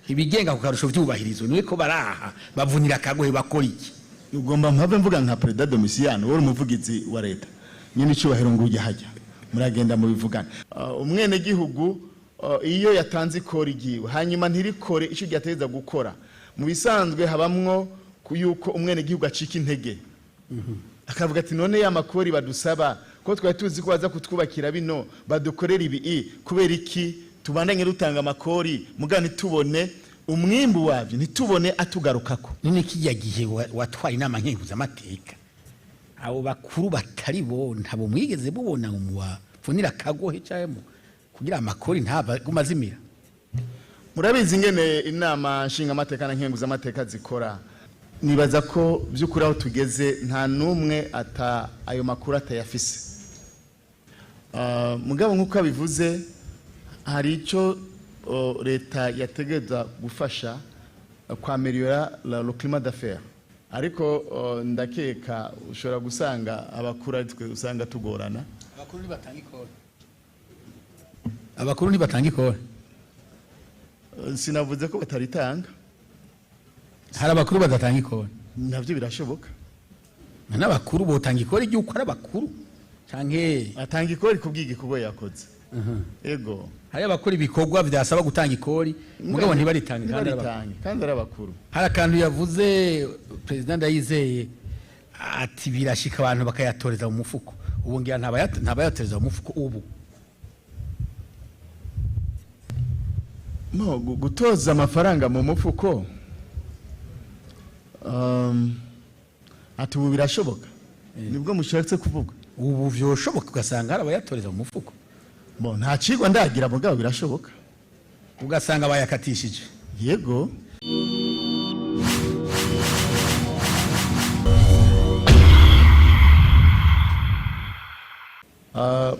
ibigenga ku karusho byubahirizwe niwe ko baraha bavunira akagohe bakora iki ugomba mpave mvuga nka President Domiciano wari umuvugizi wa leta nyine cyubahiro ngo ujye hajya muragenda mu bivugana umwene gihugu iyo yatanze ikora igiwe hanyuma ntirikore icyo gyateza gukora mu bisanzwe habamwo kuyuko umwene gihugu acika intege akavuga ati none ya makori badusaba ko twari tuzi ko baza kutwubakira bino badukorera ibi kubera iki tubandanye rutanga makori mugani tubone umwimbu wavyo nitubone atugarukako none kijya gihe watwara inama nkenguza amateka abo bakuru batari bo ntabo mwigeze bubona mu wapfunira kagohe cyamo kugira amakori ntaba gumazimira murabizi ingene inama nshinga amateka na nkenguza amateka zikora nibaza ko byukuri aho tugeze nta numwe ata ayo makuru atayafise mugabo nkuko bivuze hari ico leta yategeza gufasha kwameliora le climat d'affaires ariko ndakeka ushobora gusanga abakuru aritwe usanga tugorana abakuru ntibatanga ikora sinavuze ko bataritanga hari abakuru badatanga ikora navyo birashoboka n'abakuru botanga ikora igihe ukora abakuru canke atanga ikora kubwiga kubo yakoze ego hari abakuru ibikorwa byasaba gutanga ikori mugabo ntibaritanga kandi ari abakuru hari akantu yavuze president Ndayizeye ati birashika abantu bakayatoreza mu mufuko ubu ngira ntabayatoreza mu mufuko ubu no gutoza amafaranga mu mufuko ati ubu birashoboka nibwo mushatse kuvuga ubu vyoshoboka ugasanga hari abayatoreza mu mufuko bo nta cigwa ndagira mugabo birashoboka ugasanga bayakatishije yego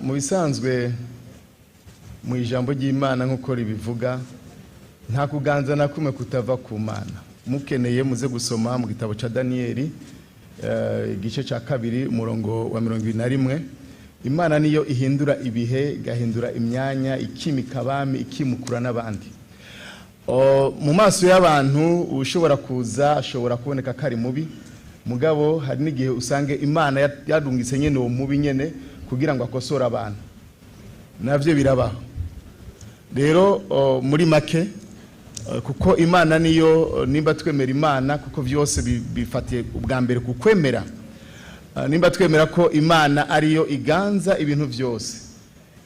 mu bisanzwe mu ijambo ry'Imana nkuko ribivuga nta kuganza na kumwe kutava ku Mana mukeneye muze gusoma mu gitabo ca Danieli igice ca 2 umurongo wa 21 Imana niyo ihindura ibihe gahindura imyanya ikimika abami ikimukura n'abandi mu maso y'abantu ushobora kuza ashobora kuboneka kari mubi mugabo hari n'igihe usange Imana yadungitse nyene uwo mubi nyene kugira ngo akosora abantu navyo birabaho rero muri make kuko Imana niyo nimba twemera Imana kuko vyose bifatiye ubwa mbere kukwemera nimba twemera ko Imana ariyo iganza ibintu vyose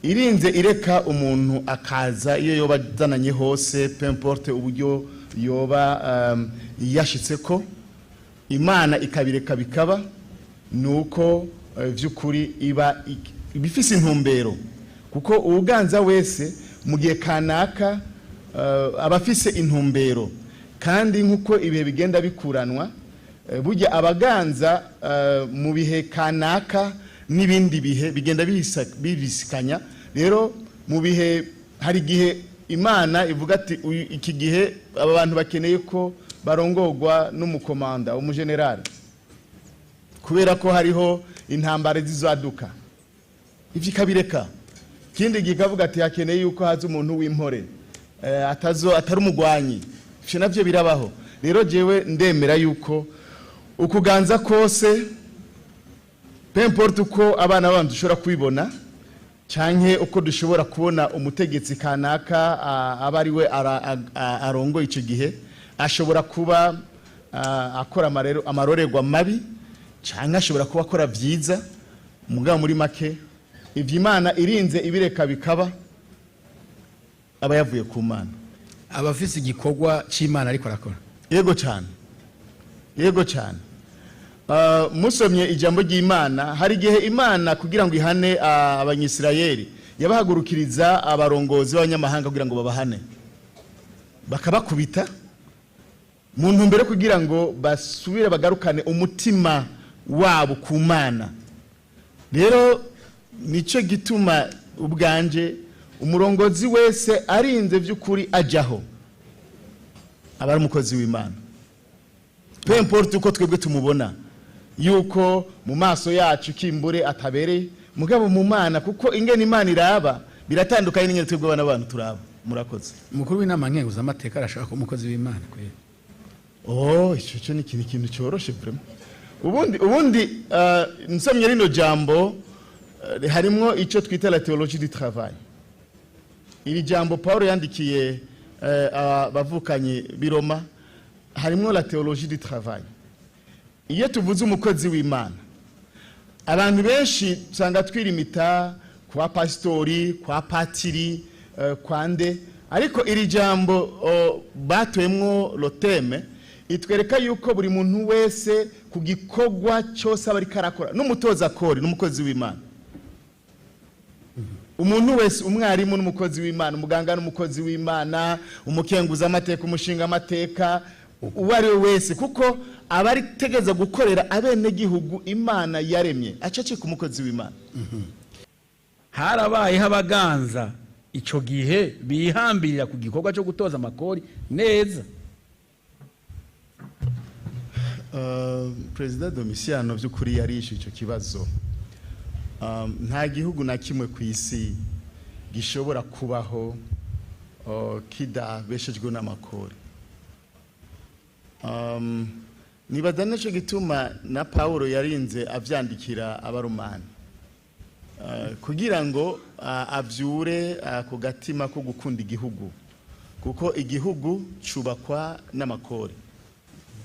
irinze ireka umuntu akaza iyo yoba zananye hose peu importe uburyo yoba yashitse ko Imana ikabireka bikaba nuko vyukuri iba bifise intumbero kuko uganza wese mu gihe kanaka abafise intumbero kandi nkuko ibihe bigenda bikuranwa burya abaganza mu bihe kanaka n'ibindi bihe bigenda bibisikanya rero mu bihe hari gihe Imana ivuga ati iki gihe aba bantu bakeneye ko barongorwa n'umukomanda umugenerali kubera ko hariho intambara zizaduka ivyo ikabireka kindi gikavuga ati hakeneye yuko haza umuntu w'impore atari umugwanyi ivyo navyo birabaho rero jewe ndemera yuko ukuganza kose peu importe uko abana b'abantu dushobora kubibona canke uko dushobora kubona umutegetsi kanaka aba ari we arongoye ico gihe ashobora kuba akora amarorerwa mabi canke ashobora kuba akora vyiza mugabo muri make ivyo Imana irinze ibireka bikaba aba yavuye ku Mana abafise igikorwa c'Imana ariko arakora yego cyane musomye ijambo ry'Imana hari gihe Imana kugira ngo ihane abanyisirayeli yabahagurukiriza abarongozi b'abanyamahanga kugira ngo babahane bakabakubita mu ntumbero kugira ngo basubire bagarukane umutima wabo ku Mana rero nico gituma ubwanje umurongozi wese arinze vy'ukuri ajaho abari umukozi w'Imana peu importe uko twebwe tumubona yuko mu maso yacu kimbure atabere mugabo mu Mana kuko ingene Imana iraba biratandukanye n'ingene twebwe abana abantu turaba murakoze. umukuru w'inama nkenguzamateka arashaka ko umukozi w'Imana kwera. Icyo ni ikintu cyoroshe vraiment. Ubundi nsomye rino jambo harimo icyo twita la théologie du travail. Iri jambo Paulo yandikiye abavukanye biroma harimo la théologie du travail. Iyo tuvuze umukozi w'Imana, abantu benshi usanga twirimita kwa pastori, kwa patiri, kwande, ariko iri jambo batwemwo loteme itwereka yuko buri muntu wese ku gikorwa cyose aba ari karakora, n'umutoza kori n'umukozi w'Imana. Umuntu wese, umwarimu n'umukozi w'Imana, umuganga n'umukozi w'Imana, umukenguza amateka, umushinga amateka, uwo ari we wese, kuko aba ari tegeza gukorera abene gihugu Imana yaremye, acacika umukozi w'Imana. Harabayeho abaganza ico gihe bihambirira ku gikorwa cyo gutoza amakori neza. President Domiciano by'ukuri yarishe icyo kibazo. Nta gihugu na kimwe ku isi gishobora kubaho kidabeshejwe n'amakori. Nibaza n'icyo gituma na Paulo yarinze avyandikira abaromani kugira ngo avyure ku gatima ko gukunda igihugu, kuko igihugu cubakwa n'amakori.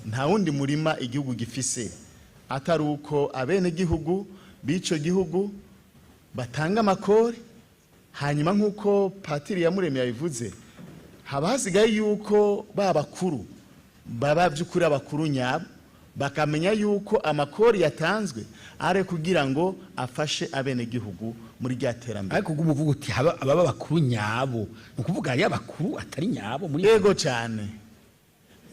Nta wundi murima igihugu gifise atari uko abene gihugu b'ico gihugu batanga amakori, hanyuma nk'uko patiri yamuremye yabivuze, haba hasigaye yuko babakuru baba by'ukuri abakuru nyabo bakamenya yuko amakori yatanzwe are kugira ngo afashe abene gihugu muri ryaterambere. Ariko umuvuga uti ababa bakuru nyabo, ukuvuga ari abakuru atari nyabo muri yego cyane.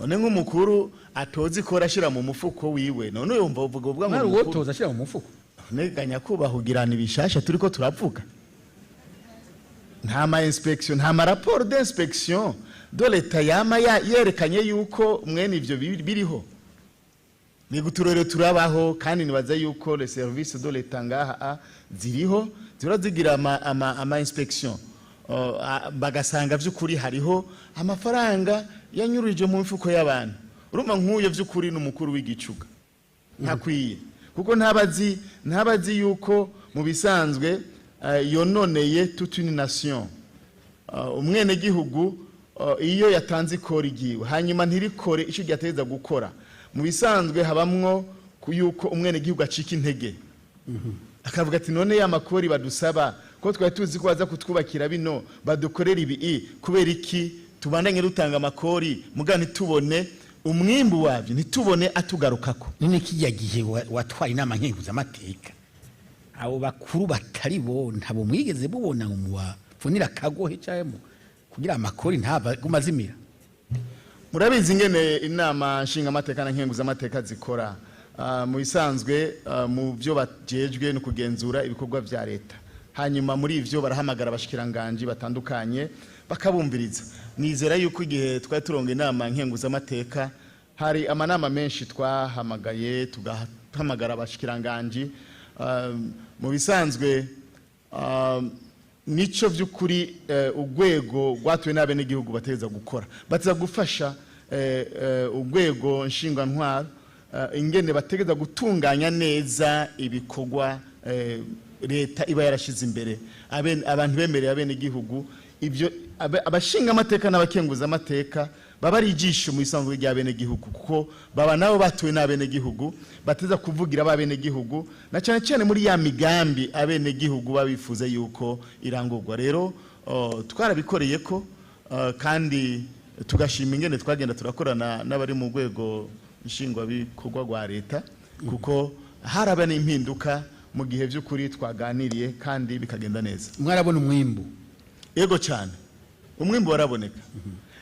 None nk'umukuru atozi ko rashira mu mufuko wiwe, none yumva uvuga ngo uwo toza ashira mu mufuko, neganya kubahugirana ibishasha turiko turavuga. Nta ma inspection, nta ma rapport d'inspection de l'État yama yerekanye yuko mwene ivyo biriho. Ni guturere turabaho, kandi nibaza yuko les services de l'État ngaha ziriho zirazigira ama inspection, bagasanga vy'ukuri hariho amafaranga yanyurije mu mifuko y'abantu. Urumva nk'uyo vy'ukuri n'umukuru w'igicuga ntakwiye, kuko ntabazi yuko mu bisanzwe yononeye toute une nation. Umwene gihugu iyo yatanze ikori giwe hanyuma ntirikore icyo ryateza gukora, mu bisanzwe habamwo yuko umwene gihugu acika intege, akavuga ati none ya makori badusaba ko twari tuzi ko baza kutwubakira bino badukorera ibi, kubera iki tubandanye rutanga amakori muga ntitubone umwimbu wavyo, ntitubone atugarukako. None kijya gihe watwaye inama nkenguzamateka, abo bakuru batari bo ntabo mwigeze bubona ngo muwapfunira kagohe cyamo kugira amakori ntava gumazimira? Murabizi ingene inama nshinga amateka na nkenguza amateka zikora. Mu bisanzwe mu byo bajejwe no kugenzura ibikorwa vya leta, hanyuma muri ivyo barahamagara abashikiranganje batandukanye bakabumviriza. Nizera yuko igihe twari turonga inama nkenguza amateka hari amanama menshi twahamagaye, tugahamagara abashikiranganje. Mu bisanzwe nico vy'ukuri urwego rwatuwe n'abene gihugu bateza gukora, bateza gufasha urwego nshingwantwaro ingene bategeza gutunganya neza ibikorwa leta iba yarashize imbere, abantu bemereye abene gihugu. Ivyo abashinga amateka n'abakenguza amateka baba ari ijisho mu isanzwe ry'abene gihugu, kuko baba nabo batuwe n'abene gihugu bateza kuvugira abene gihugu, na cyane cyane muri ya migambi abene gihugu babifuza yuko irangurwa. Rero twarabikoreye ko kandi tugashima ingene twagenda turakorana n'abari mu rwego nshingwa bikorwa rwa leta, kuko haraba n'impinduka mu gihe by'ukuri twaganiriye kandi bikagenda neza. Mwarabona umwimbu? Yego cyane, umwimbu waraboneka.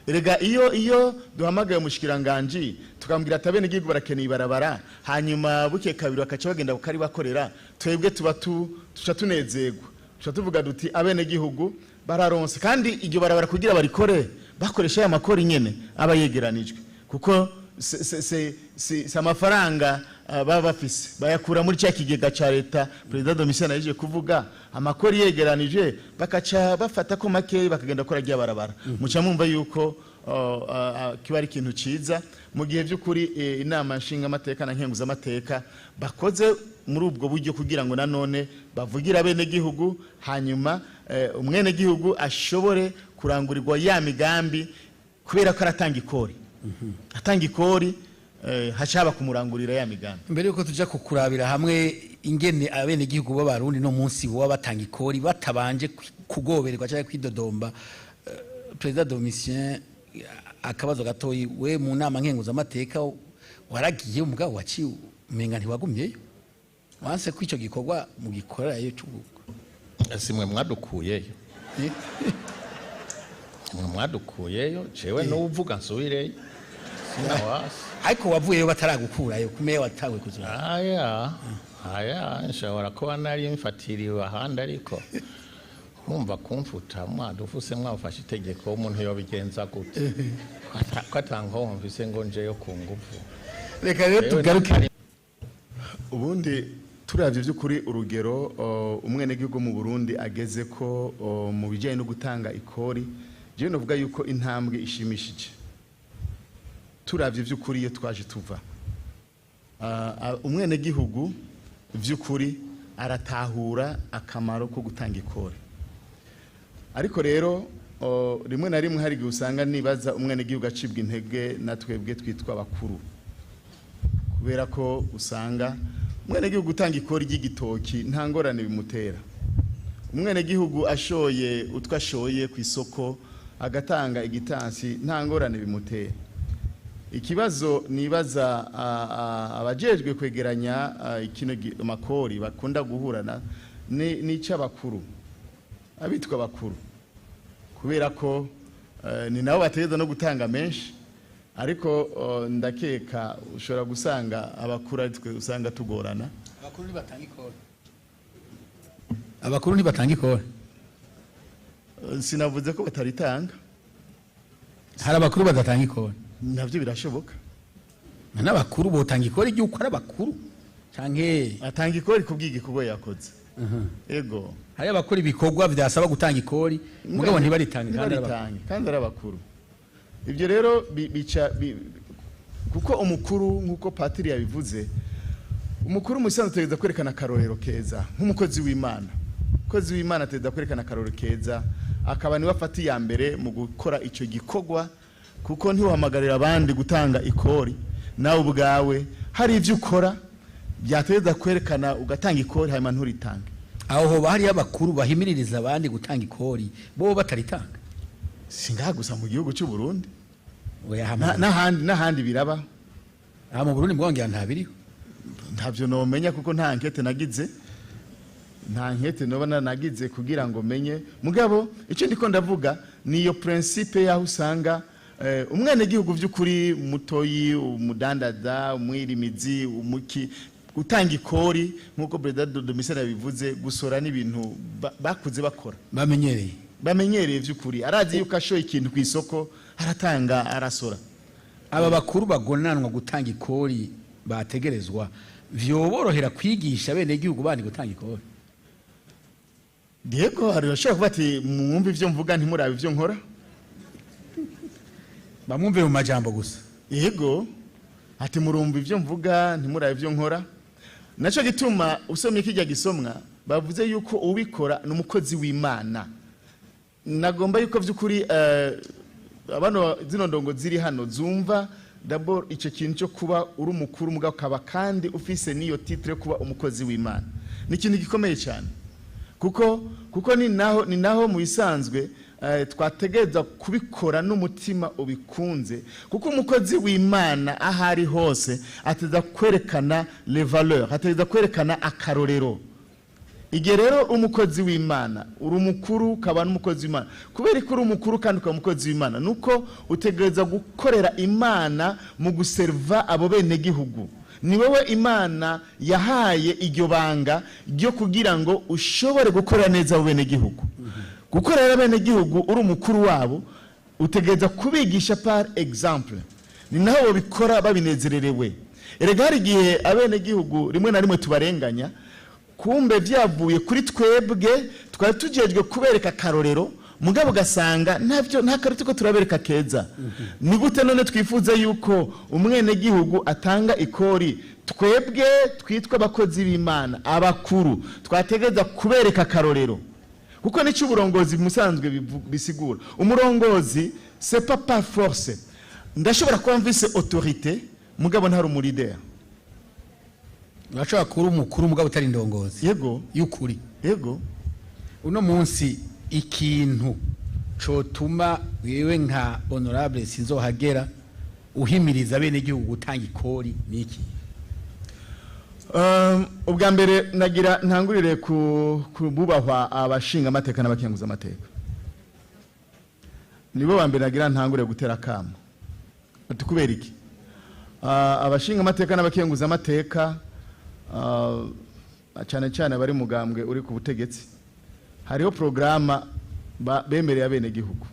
Erega iyo duhamagaye umushikiranganje tukambwira ati abene gihugu barakeneye ibarabara, hanyuma buke kabiri bakaca bagenda bukari bakorera, twebwe tuca tunezerwa, tuca tuvuga duti abene gihugu bararonse, kandi iryo barabara kugira barikore bakoresha ya makori nyene aba yegeranijwe, kuko si amafaranga baba bafise, bayakura muri cya kigega ca leta President Domitien yaje kuvuga, amakori yegeranije bakaca bafata ko make bakagenda kora rya barabara. Muca mumva yuko kiba ari ikintu ciza mu gihe by'ukuri inama nshinga amateka na nkenguza amateka bakoze muri ubwo buryo kugira ngo nanone bavugira bene gihugu, hanyuma umwene gihugu ashobore kurangurirwa ya migambi kubera ko aratanga ikori. Atanga ikori hashaba kumurangurira ya migambi. Mbere yuko tuja kukurabira hamwe ingene abene gihugu b'abarundi no munsi bo batanga ikori batabanje kugobererwa cyangwa kwidodomba, President Domitien, akabazo gatoyi, we mu nama nkenguza amateka waragiye umugabo waciye umenga ntiwagumyeyo, wanse ko ico gikorwa mu gikorerayo cy'ubuko. Simwe mwadukuyeyo mwadukuyeyo jewe no uvuga nsubireyo sinawasi, ariko wavuyeyo bataragukurayo kumeye watawe kuzura. Aya nshobora kuba nari mfatiriwe ahandi, ariko mwumva kumfuta mwadufuse mwafashe itegeko umuntu yobigenza gute ko atangaho mvise ngo njeyo ku nguvu. Reka rero tugaruke ubundi turavye by'ukuri urugero umwene gihugu mu Burundi ageze ko mu bijyanye no gutanga ikori, je novuga yuko intambwe ishimishije. Turavye by'ukuri iyo twaje tuva, umwene gihugu by'ukuri aratahura akamaro ko gutanga ikori. Ariko rero rimwe na rimwe hari usanga nibaza umwene gihugu acibwa intege na twebwe twitwa bakuru, kubera ko usanga umwene gihugu utanga ikori ry'igitoki nta ngorane bimutera. Umwene gihugu ashoye utwashoye ku isoko agatanga igitansi nta ngorane bimutera. Ikibazo nibaza abajejwe kwegeranya ikino makori bakunda guhurana ni cy'abakuru, abitwa bakuru, kubera ko ni nabo bategeza no gutanga menshi, ariko ndakeka ushobora gusanga abakuru ari twe usanga tugorana. Abakuru ntibatanga ikori. Abakuru ntibatanga ikori. Sinavuze ko bataritanga. Hari abakuru badatanga ikori. Navyo birashoboka. N'abakuru botanga ikori ry'uko ari abakuru canke atanga ikori kubw'igikorwa yakoze. Ego. Hari abakuru ibikorwa byasaba gutanga ikori mugabo ntibaritanga kandi ari abakuru. Ibyo rero bica kuko umukuru nkuko Patiri yabivuze, umukuru musanzwe tegeza kwerekana akarorero keza nk'umukozi w'Imana. Umukozi w'Imana tegeza kwerekana akarorero keza, akaba ni bafati ya mbere mu gukora ico gikorwa, kuko ntiwahamagarira abandi gutanga ikori, nawe ubwawe hari ivyo ukora byategeza kwerekana ugatanga ikori hanyuma nturitange. Aho hoba hari abakuru bahimiririza abandi gutanga ikori bo bataritanga. Singaha gusa mu gihugu cy'u Burundi, n'ahandi biraba. Aha mu Burundi mwongera ntabiriho. Ntavyo nomenya kuko nta enquête nagize, nta enquête nobana nagize kugira ngo menye. Mugabo icyo ndiko ndavuga niyo principe yaho usanga umwene gihugu by'ukuri mutoyi, umudandaza, umwirimizi, umuki gutanga ikori nkuko President Domitien yabivuze, gusora n'ibintu bakuze bakora, bamenyereye by'ukuri, arazi yuko ashoye ikintu ku isoko aratanga arasora. Aba bakuru bagonanwa gutanga ikori bategerezwa vyoborohera kwigisha bene gihugu bandi gutanga ikori. Diego hari bashaka kuba ati mwumva ivyo mvuga ntimurabe ivyo nkora, bamwumve mu majambo gusa. Yego ati murumva ivyo mvuga ntimurabe ivyo nkora. Naco gituma usomye kijya gisomwa bavuze yuko ubikora n'umukozi w'Imana. Nagomba yuko vy'ukuri abano zino ndongo ziri hano zumva d'abord ico kintu cyo kuba uri umukuru mugabo kaba kandi ufise niyo titre kuba umukozi w'Imana ni ikintu gikomeye cyane, kuko ni naho mu bisanzwe twategeza kubikora n'umutima ubikunze, kuko umukozi w'Imana ahari hose ateza kwerekana les valeurs, ateza kwerekana akarorero. Igihe rero umukozi w'Imana uri umukuru kaba n'umukozi w'Imana, kubera ko uri umukuru kandi ukaba umukozi w'Imana nuko utegereza gukorera Imana mu guserva abo bene gihugu. Ni wewe Imana yahaye iryo banga ryo kugira ngo ushobore gukorera neza abo bene gihugu. Gukorera bene gihugu uri umukuru wabo utegereza kubigisha par exemple, ni naho bikora babinezererewe. erega hari igihe abene gihugu rimwe na rimwe tubarenganya kumbe byavuye kuri twebwe twari tujejwe kubereka karorero mugabo gasanga nta karito ko turabereka keza. Ni gute none twifuza yuko umwene gihugu atanga ikori twebwe twitwa abakozi b'Imana abakuru twategeza kubereka karorero kuko n'icyo uburongozi musanzwe bisigura. Umurongozi c'est pas par force. Ndashobora kuba mvise autorité mugabo ntari umulideri. Urashobora kuba umukuru mugabo utari indongozi. Yego y'ukuri. Yego uno munsi ikintu cotuma wewe nka honorable Sinzohagera uhimiriza bene gihugu gutanga ikori niki? Ubwa mbere nagira ntangurire kububahwa abashinga amateka n'abakenguza amateka. Nibo bambere nagira ntangurire gutera kamo. Tukubera iki? Abashinga amateka n'abakenguza amateka cyane cyane bari mugambwe uri ku butegetsi. Hariho programa bemereye abene gihugu.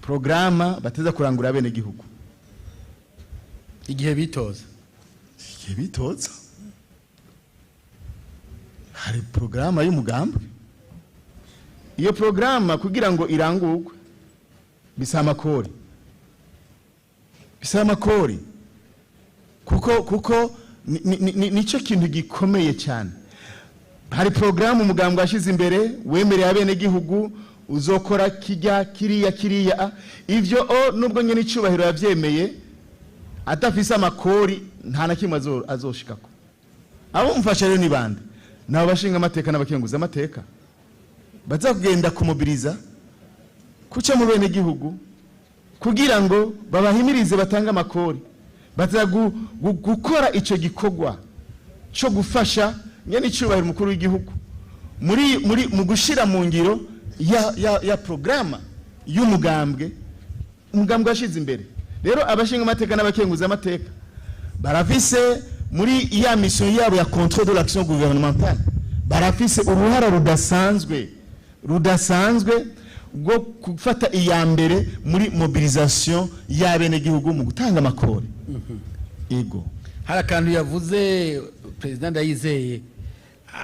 Programa bateza kurangura abene gihugu. Igihe bitoza. Igihe bitoza. Hari programa y'umugambwe. Iyo programa kugira ngo irangurwe bisaba amakori. Bisaba amakori. Kuko nico kintu gikomeye cyane. Hari programu umugambwe ashize imbere wemereye abene gihugu uzokora kijya kiriya ivyo nubwo nyene icubahiro yavyemeye atafise amakori nta na kimwe azoshikako. Abo mfasha rero ni bande nabo bashinga amateka n'abakenguza amateka bazagenda kumobiliza kuca mu bene gihugu kugira ngo babahimirize batanga amakori gukora ico gikogwa cyo gufasha nyene icubahiro mukuru w'igihugu mu gushira mu ngiro ya programa y'umugambwe washize imbere. Rero abashinga amateka n'abakenguza amateka barafise muri ya mission yabo ya contrôle de l'action gouvernementale barafise uruhara rudasanzwe bwo gufata iya mbere muri mobilisation y'abene gihugu mu gutanga amakori. Ego hari akantu yavuze President Ndayizeye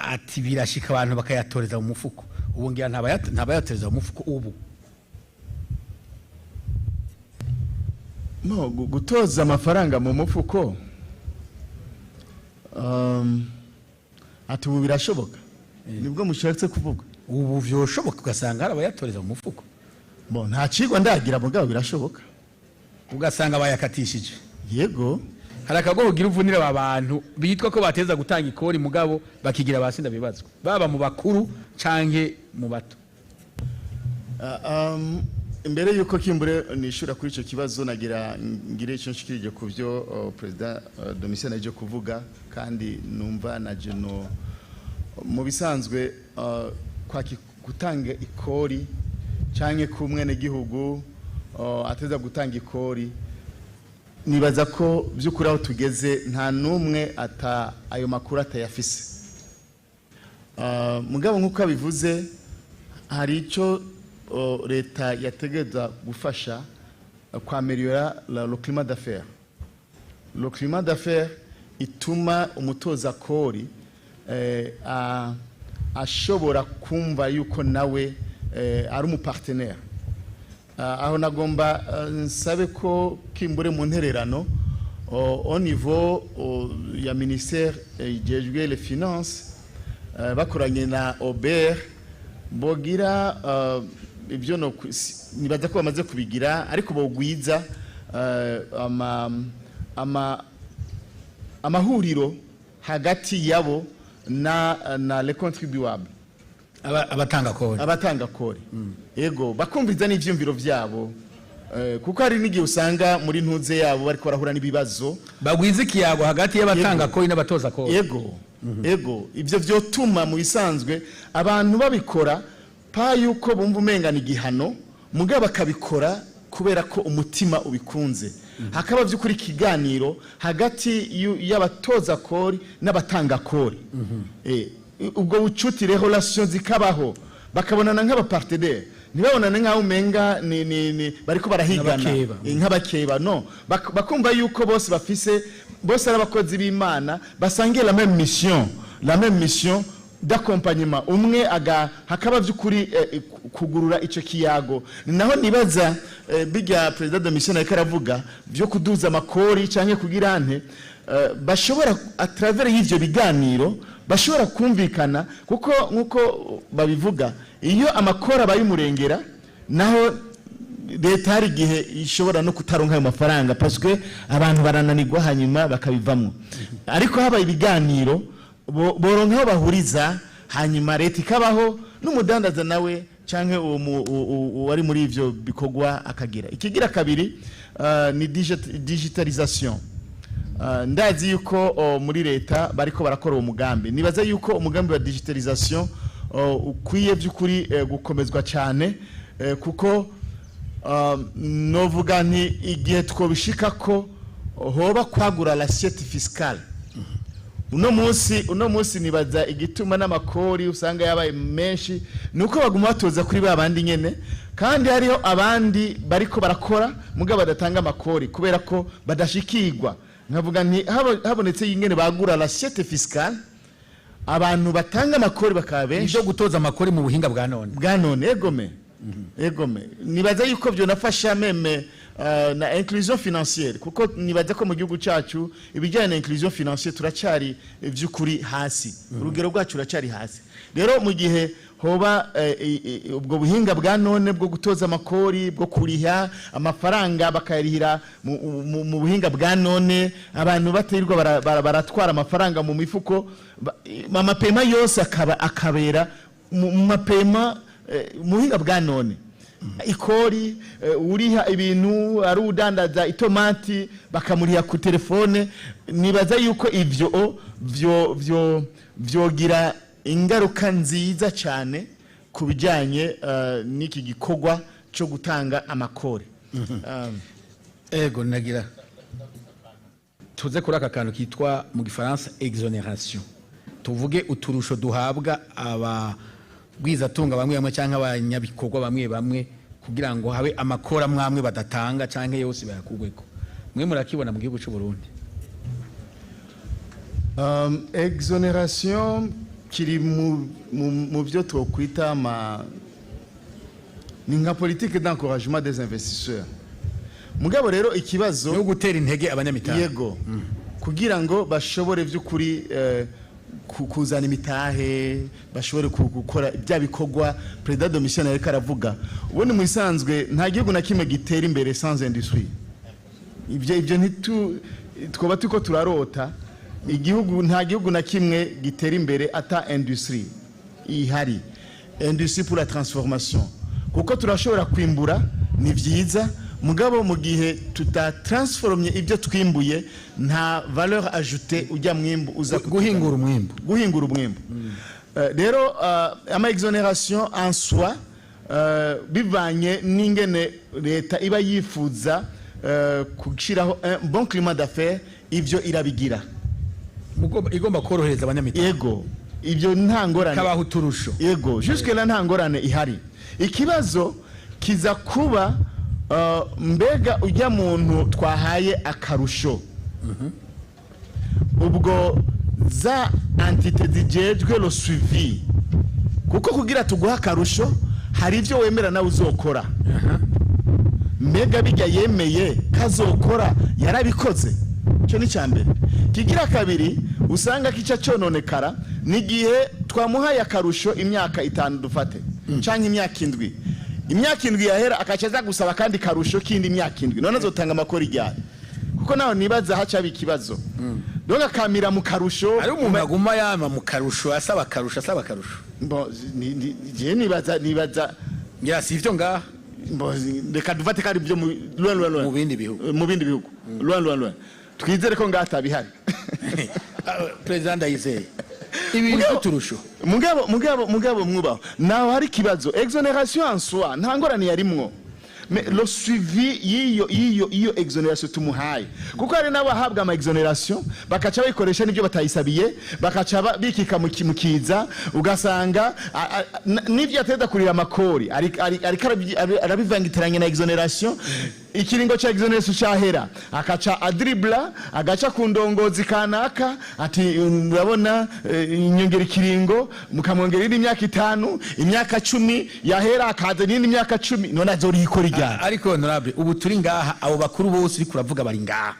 ati birashika abantu bakayatoreza mu mufuko. Ubu ngira ntabayatoreza mu mufuko ubu. No gutoza amafaranga mu mufuko ati ubu birashoboka. Nibwo mushatse kuvuga. Ubu vyoshoboka ugasanga hari abayatoreza mu mufuko. Bon nta cigwa ndagira mugabo birashoboka. Ugasanga bayakatishije. Yego. Hari akago kugira uvunira abantu bitwa ko bateza gutanga ikori mugabo bakigira abasinda bibazwa baba mu bakuru canke mu bato. Imbere yuko kimbure nishura kuri ico kibazo nagira ngire ico nshikirije ku byo President Domitien aje kuvuga kandi numva na jeno mu bisanzwe kwa gutanga ikori canke ku mwene gihugu ateza gutanga ikori. Nibaza ko byukuri aho tugeze nta numwe ayo makuru atayafise. Mugabo nkuko bivuze hari ico leta yategeza gufasha kwameliora le climat d'affaires. Le climat d'affaires ituma umutoza kori ashobora kumva yuko nawe ari umupartenaire. Aho nagomba nsabe ko kimbure mu ntererano au niveau ya ministère ijejwe les finances bakoranye na Aubert bogira ibyo no nibaza ko bamaze kubigira ariko bogwiza amahuriro hagati yabo na les contribuables abatanga kori. Ego bakumviza n'ivyumviro vyabo kuko hari n'igihe usanga muri ntuze yabo bariko barahura n'ibibazo bagwiza ikiyago hagati y'abatanga kori n'abatoza kori. Ego ivyo vyotuma mu bisanzwe abantu babikora pa yuko bumva umengana igihano mugabo bakabikora kubera ko umutima ubikunze. Hakaba vy'ukuri kiganiro hagati y'abatoza kori n'abatanga kori. Ubwo bucuti relation zikabaho bakabonana nk'abapartenaire ntibabonane nk'aho umenga bariko barahigana nk'abakeba no bakumva yuko bose ari abakozi b'Imana basangiye la même mission d'accompagnement umwe hakaba by'ukuri kugurura ico kiyago. Naho nibaza bijya president de mission ariko aravuga byo kuduza amakori canke kugira ante bashobora a travers y'ivyo biganiro bashobora kumvikana, kuko nkuko babivuga iyo amakora bayimurengera naho leta hari igihe ishobora no kutaronka ayo mafaranga parce que abantu barananirwa hanyuma bakabivamo. Ariko habaye ibiganiro boronka aho bahuriza hanyuma leta ikabaho n'umudandaza nawe canke wari muri ivyo bikogwa akagira. Ikigira kabiri ni digitalisation. Ndazi yuko muri leta bariko barakora uwo mugambi. Nibaza yuko umugambi wa digitalisation ukwiye by'ukuri gukomezwa cyane, kuko novuga nti igihe twobishika ko hoba kwagura l'assiette fiscale. Uno munsi nibaza igituma n'amakori usanga yabaye menshi nuko baguma batoza kuri babandi nyene, kandi hariho abandi bariko barakora mugabo badatanga amakori kubera ko badashikirwa. Nkavuga nti habonetse yingene bagura l'assiette fiscale, abantu batanga amakori bakaba benshi. Ibyo gutoza amakori mu buhinga bwa none egome nibaza yuko byo nafasha meme na inclusion financière, kuko nibaza ko mu gihugu cyacu ibijyanye na inclusion financière turacyari by'ukuri hasi, urugero rwacu ruracyari hasi. Rero mu gihe hoba ubwo buhinga bwa none bwo gutoza amakori, bwo kuriha amafaranga bakayarihira mu buhinga bwa none, abantu batirirwa baratwara amafaranga mu mifuko, amapema yose akabera mu mapema mu buhinga bwa none. Ikori uriha ibintu ari udandaza itomati bakamuriha ku telefone. Nibaza yuko ivyo vyogira ingaruka nziza cyane ku bijyanye n'iki gikorwa cyo gutanga amakori. Ego nagira tuze kuri aka kantu kitwa mu gifaransa exoneration, tuvuge uturusho duhabwa abagwizatunga bamwe cyangwa abanyabikorwa bamwe kugira ngo habe amakora mwamwe badatanga cyangwa yose bayakugweko. Mwe murakibona mu gihugu cy'u Burundi? Exoneration kiri mu byo twokwita ni nka politique d'encouragement des investisseurs. Mugabo rero ikibazo no gutera intege abanyamitahe, yego, kugira ngo bashobore by'ukuri kuzana imitahe, bashobore gukora bya bikorwa president de mission ariko aravuga. Ubundi mu isanzwe nta gihugu na kimwe gitera imbere sans industrie. Ibyo twoba tuko turarota. Nta gihugu na kimwe gitera imbere ata industrie ihari, industrie pour la transformation, kuko turashobora kwimbura ni vyiza, mugabo mu gihe tutatransformye ibyo twimbuye nta valeur ajoutée ujya mwimbu uza guhingura umwimbu. Rero ama exoneration en soi bivanye n'ingene leta iba yifuza kushiraho un bon climat d'affaires, ivyo irabigira. Igomba korohereza abanyamitahe. Yego, ibyo nta ngorane kabaho uturusho. Yego, jusque là nta ngorane ihari. Ikibazo kiza kuba mbega ujya muntu twahaye akarusho, ubwo za entité zijejwe lo suivi, kuko kugira tuguha akarusho hari ibyo wemera nawe uzokora. Mbega bijya yemeye kazokora yarabikoze, cyo ni cyambere. Kigira kabiri usanga kica cononekara nigihe twamuhaye akarusho imyaka 5 dufate canke imyaka 7. Imyaka 7 yahera akacaza gusaba kandi karusho kindi imyaka 7, none azotanga amakori ryari? Kuko naho nibaza haca bikibazo. Donc akamira mu karusho ari umuntu aguma yama mu karusho asaba karusho. Bon je nibaza ngira si ivyo ngaha. Bon reka dufate kari byo mu bindi bihugu loin twizere ko ngata bihari. President Ayizeye ibintu turusho mugabo mwubaho naho hari kibazo. Exoneration en soi nta ngorane yarimwo, mais le suivi iyo exoneration tumuhaye kuko hari n'abahabwa ama exoneration bakaca bayikoresha n'ibyo batayisabiye bakaca bikika mu kiza ugasanga n'ibyo ateza kurira amakori ariko arabivangitiranye na exoneration ikiringo cha exoneration cyahera akaca adribla agaca ku ndongozi kanaka ati urabona inyongera ikiringo mukamwongera imyaka 5 imyaka 10 yahera akaza n'indi myaka 10 none azori ikora ijana ariko honorable ubu turi ngaha abo bakuru bose uri kuravuga bari ngaha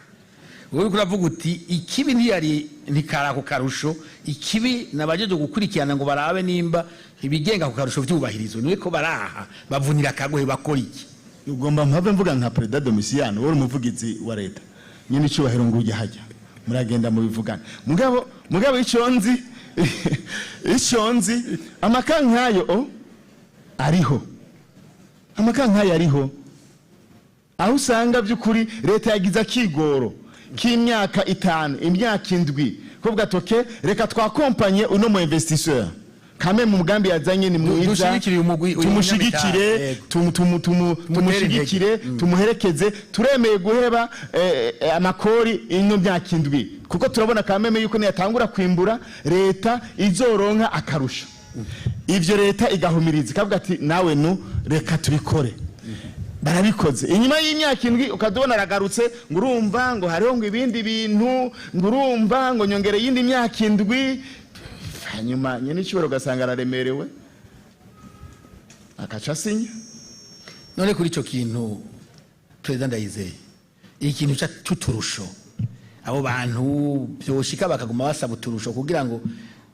wowe kuravuga uti ikibi ntiyari ntikarako karusho ikibi nabajeje gukurikirana ngo barabe nimba ibigenga ku karusho byubahirizwe niwe ko baraha bavunira kagohe bakora iki ugomba mpave mvuga nka President Domiciano wari umuvugizi wa leta nyine cyubahiro ngo ujye hajya muragenda mu bivugana mugabo icyonzi amakankayo ariho amakankayo ariho aho usanga by'ukuri leta yagize akigoro k'imyaka 5 imyaka 7 ko bwatoke reka twakompanye uno mu investisseur kame mu mugambi yazanye ni mwiza tumushigikire tumushigikire tumuherekeze turemeye guheba amakori ino myaka 7 kuko turabona kameme yuko niyatangura kwimbura leta izoronka akarusha ivyo leta igahumiriza kavuga ati nawe nu reka tubikore barabikoze inyuma y'imyaka 7 ukadubona ragarutse ngurumva ngo hariho ngo ibindi bintu ngurumva ngo nyongere yindi myaka 7 hanyuma nyene cyubero gasanga araremerewe akaca sinya none kuri ico kintu President Ndayizeye ikintu cha tuturusho abo bantu byoshika bakaguma basaba uturusho kugira ngo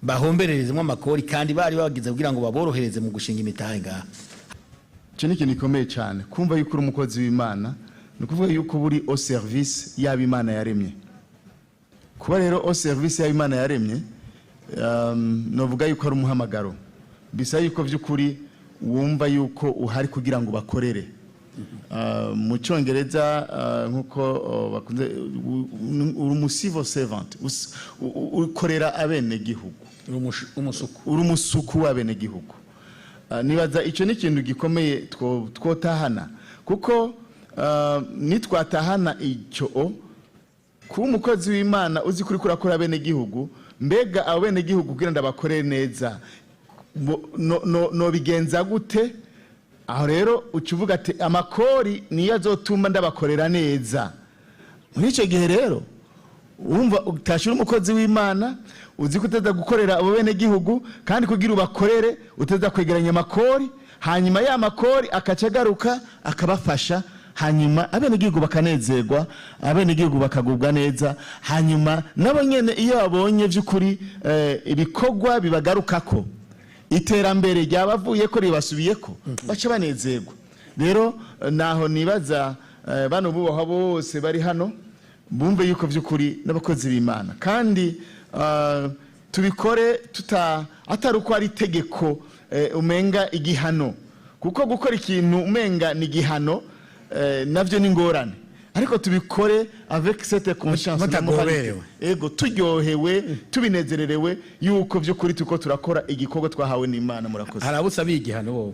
bahombererezemo amakori kandi bari bagize kugira ngo baborohereze mu gushinga imitahe ngaha cyo n'ikintu gikomeye cyane kumva yuko uri umukozi w'Imana nukuvuga yuko buri au service y'Imana yaremye kuba rero au service y'Imana yaremye novuga yuko ari umuhamagaro bisa yuko by'ukuri wumva yuko uhari kugira ngo bakorere mu cyongereza nkuko bakunze uri civil servant ukorera abene gihugu uri umusuku w'abene gihugu nibaza icyo ni ikintu gikomeye twotahana kuko nitwatahana icyo kuba umukozi w'Imana uzi kuri kurakora abene gihugu mbega abene gihugu kugira ndabakorere neza no bigenza gute aho rero ucuvuga ati amakori niyo azotuma ndabakorera neza muri icyo gihe rero wumva utashira umukozi w'Imana uzi kuteza gukorera abo bene gihugu kandi kugira ubakorere uteza kwegeranya amakori hanyuma ya makori akacagaruka akabafasha hanyuma abene gihugu bakanezerwa abene gihugu bakagubwa neza hanyuma nabo nyene iyo babonye by'ukuri ibikogwa bibagarukako iterambere ryabavuye ko ribasubiyeko baca banezerwa rero naho nibaza bano bubaho bose bari hano bumve yuko by'ukuri n'abakozi b'Imana kandi tubikore atari uko ari tegeko umenga igihano kuko gukora ikintu umenga ni igihano navyo ni ngorane ariko tubikore avec cette conscience ego turyohewe tubinezererewe yuko by'ukuri tuko turakora igikorwa twahawe n'Imana murakoze harabusa bigihano wowe